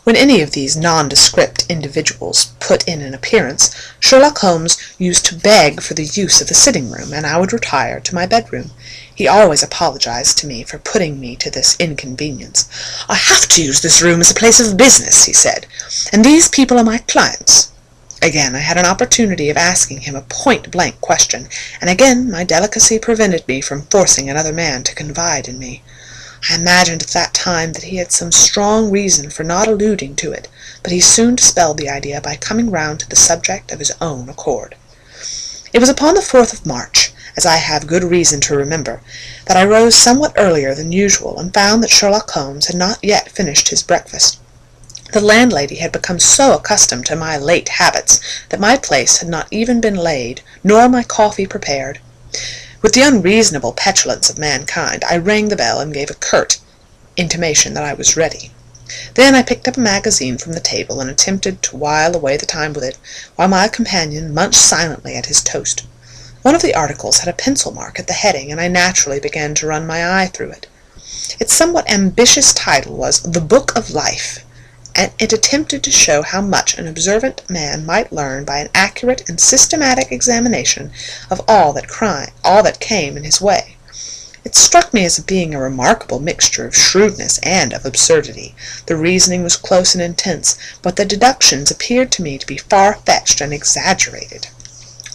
When any of these nondescript individuals put in an appearance, Sherlock Holmes used to beg for the use of the sitting-room, and I would retire to my bedroom. He always apologized to me for putting me to this inconvenience. "I have to use this room as a place of business," he said, "and these people are my clients." Again I had an opportunity of asking him a point-blank question, and again my delicacy prevented me from forcing another man to confide in me. I imagined at that time that he had some strong reason for not alluding to it, but he soon dispelled the idea by coming round to the subject of his own accord. It was upon the 4th of March, as I have good reason to remember, that I rose somewhat earlier than usual, and found that Sherlock Holmes had not yet finished his breakfast. The landlady had become so accustomed to my late habits that my place had not even been laid, nor my coffee prepared. With the unreasonable petulance of mankind, I rang the bell and gave a curt intimation that I was ready. Then I picked up a magazine from the table and attempted to while away the time with it, while my companion munched silently at his toast. One of the articles had a pencil mark at the heading, and I naturally began to run my eye through it. Its somewhat ambitious title was "The Book of Life," and it attempted to show how much an observant man might learn by an accurate and systematic examination of all that came in his way. It struck me as being a remarkable mixture of shrewdness and of absurdity. The reasoning was close and intense, but the deductions appeared to me to be far-fetched and exaggerated.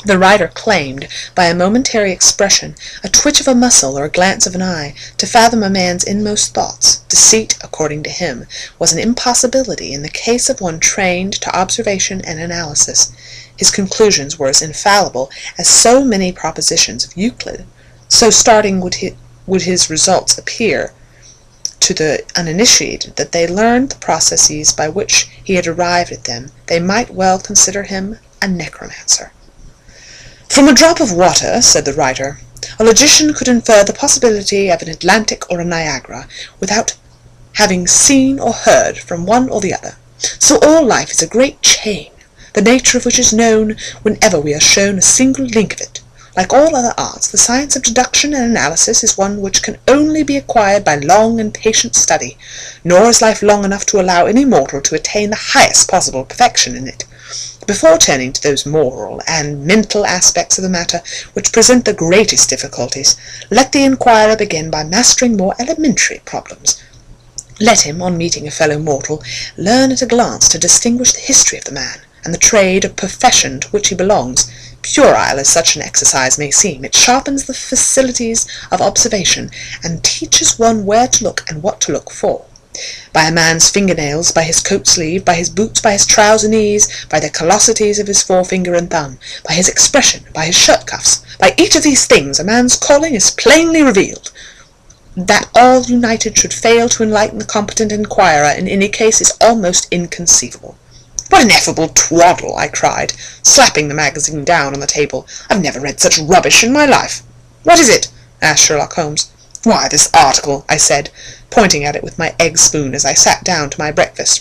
The writer claimed, by a momentary expression, a twitch of a muscle or a glance of an eye, to fathom a man's inmost thoughts. Deceit, according to him, was an impossibility in the case of one trained to observation and analysis. His conclusions were as infallible as so many propositions of Euclid. So starting would his results appear to the uninitiated that they learned the processes by which he had arrived at them. They might well consider him a necromancer. "From a drop of water," said the writer, "a logician could infer the possibility of an Atlantic or a Niagara, without having seen or heard from one or the other. So all life is a great chain, the nature of which is known whenever we are shown a single link of it. Like all other arts, the science of deduction and analysis is one which can only be acquired by long and patient study, nor is life long enough to allow any mortal to attain the highest possible perfection in it. Before turning to those moral and mental aspects of the matter which present the greatest difficulties, let the inquirer begin by mastering more elementary problems. Let him, on meeting a fellow mortal, learn at a glance to distinguish the history of the man, and the trade or profession to which he belongs. Puerile as such an exercise may seem, it sharpens the faculties of observation, and teaches one where to look and what to look for. By a man's fingernails, by his coat sleeve, by his boots, by his trouser knees, by the callosities of his forefinger and thumb, by his expression, by his shirt cuffs, by each of these things a man's calling is plainly revealed. That all united should fail to enlighten the competent inquirer in any case is almost inconceivable." "What ineffable twaddle!" I cried, slapping the magazine down on the table. "I've never read such rubbish in my life." "What is it?" asked Sherlock Holmes. "Why, this article," I said, pointing at it with my egg spoon as I sat down to my breakfast.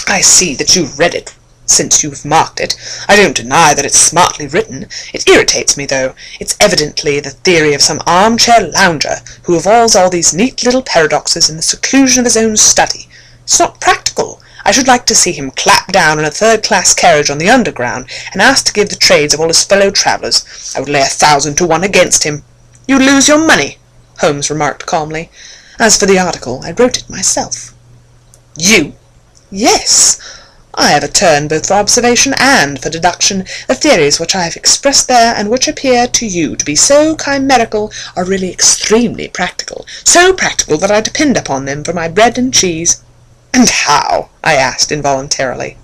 "I see that you've read it, since you've marked it. I don't deny that it's smartly written. It irritates me, though. It's evidently the theory of some armchair lounger who evolves all these neat little paradoxes in the seclusion of his own study. It's not practical. I should like to see him clapped down in a third-class carriage on the Underground and asked to give the trades of all his fellow-travellers. I would lay 1,000 to 1 against him." "You'd lose your money," Holmes remarked calmly. "As for the article, I wrote it myself." "You?" "Yes. I have a turn both for observation and for deduction. The theories which I have expressed there, and which appear to you to be so chimerical, are really extremely practical, so practical that I depend upon them for my bread and cheese." "And how?" I asked involuntarily.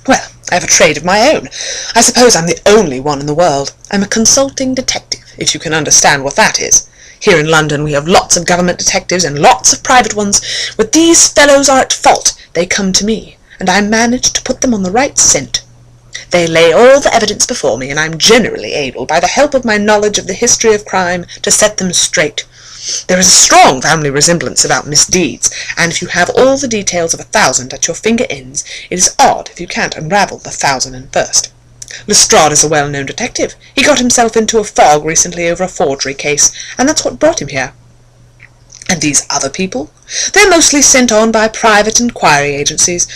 "Well, I have a trade of my own. I suppose I'm the only one in the world. I'm a consulting detective, if you can understand what that is. Here in London we have lots of government detectives and lots of private ones. When these fellows are at fault, they come to me, and I manage to put them on the right scent. They lay all the evidence before me, and I'm generally able, by the help of my knowledge of the history of crime, to set them straight. There is a strong family resemblance about misdeeds, and if you have all the details of 1,000 at your finger ends, it is odd if you can't unravel the 1,001st. Lestrade is a well-known detective. He got himself into a fog recently over a forgery case, and that's what brought him here." And these other people? They're mostly sent on by private inquiry agencies.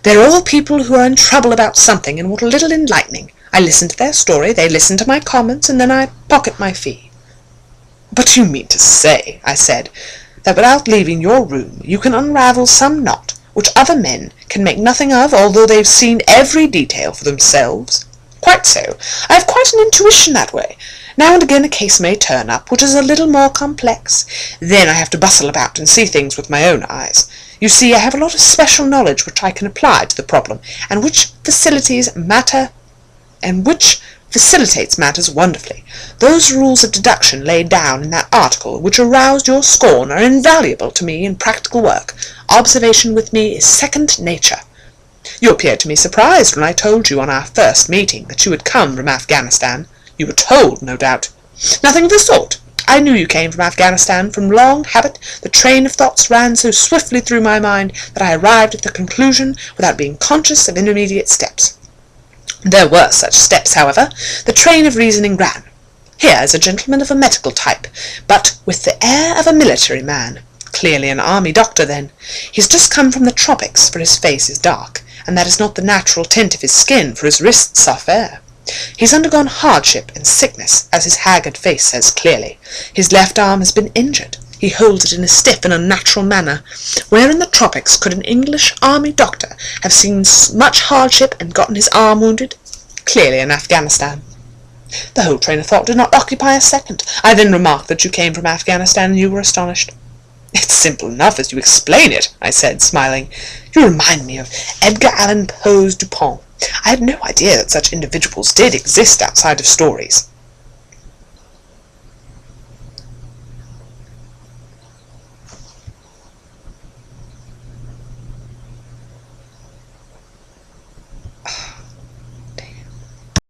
They're all people who are in trouble about something and want a little enlightening. I listen to their story, they listen to my comments, and then I pocket my fee." "But you mean to say," I said, "that without leaving your room you can unravel some knot which other men can make nothing of, although they've seen every detail for themselves?" "Quite so. I have quite an intuition that way. Now and again a case may turn up which is a little more complex. Then I have to bustle about and see things with my own eyes. You see, I have a lot of special knowledge which I can apply to the problem, and which facilitates matters wonderfully. Those rules of deduction laid down in that article which aroused your scorn are invaluable to me in practical work. Observation with me is second nature. You appeared to me surprised when I told you on our first meeting that you had come from Afghanistan. You were told, no doubt." "Nothing of the sort. I knew you came from Afghanistan. From long habit the train of thoughts ran so swiftly through my mind that I arrived at the conclusion without being conscious of intermediate steps. There were such steps, however. The train of reasoning ran. Here is a gentleman of a medical type, but with the air of a military man. Clearly an army doctor, then. He's just come from the tropics, for his face is dark, and that is not the natural tint of his skin, for his wrists are fair. He's undergone hardship and sickness, as his haggard face says clearly. His left arm has been injured. He holds it in a stiff and unnatural manner. Where in the tropics could an English army doctor have seen much hardship and gotten his arm wounded? Clearly in Afghanistan." The whole train of thought did not occupy a second. I then remarked that you came from Afghanistan, and you were astonished. "It's simple enough as you explain it," I said, smiling. "You remind me of Edgar Allan Poe's Dupin. I had no idea that such individuals did exist outside of stories."